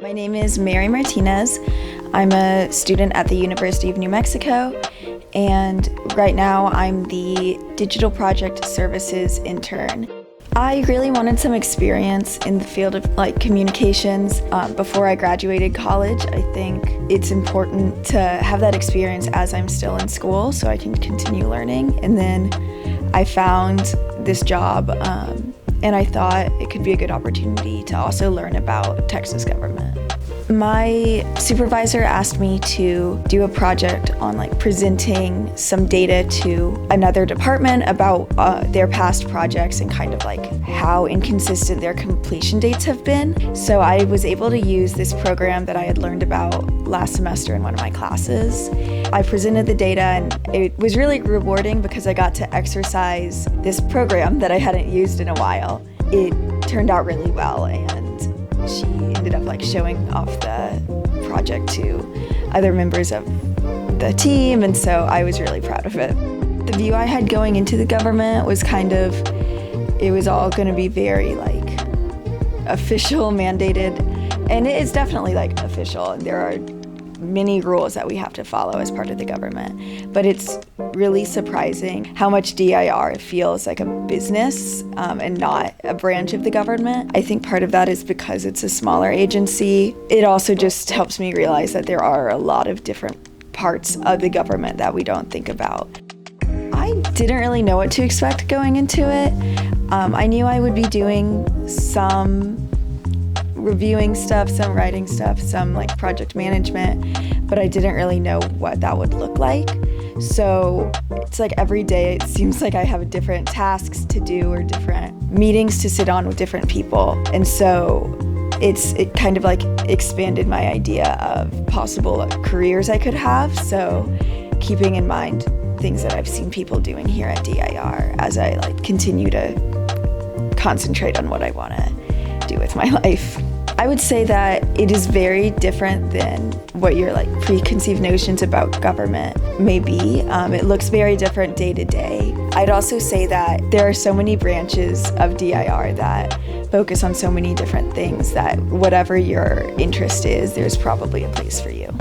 My name is Mary Martinez. I'm a student at the University of New Mexico, and right now I'm the Digital Project Services intern. I really wanted some experience in the field of communications before I graduated college. I think it's important to have that experience as I'm still in school so I can continue learning. And then I found this job and I thought it could be a good opportunity to also learn about Texas government. My supervisor asked me to do a project on presenting some data to another department about their past projects and kind of how inconsistent their completion dates have been. So I was able to use this program that I had learned about last semester in one of my classes. I presented the data and it was really rewarding because I got to exercise this program that I hadn't used in a while. It turned out really well, and she ended up showing off the project to other members of the team, and so I was really proud of it. The view I had going into the government was it was all going to be very official, mandated, and it is definitely official, and there are many rules that we have to follow as part of the government. But it's really surprising how much DIR feels like a business and not a branch of the government. I think part of that is because it's a smaller agency. It also just helps me realize that there are a lot of different parts of the government that we don't think about. I didn't really know what to expect going into it. I knew I would be doing some reviewing stuff, some writing stuff, some project management, but I didn't really know what that would look like. So it's every day it seems like I have different tasks to do or different meetings to sit on with different people. And so it kind of expanded my idea of possible careers I could have. So keeping in mind things that I've seen people doing here at DIR as I continue to concentrate on what I want to do with my life. I would say that it is very different than what your preconceived notions about government may be. It looks very different day to day. I'd also say that there are so many branches of DIR that focus on so many different things that whatever your interest is, there's probably a place for you.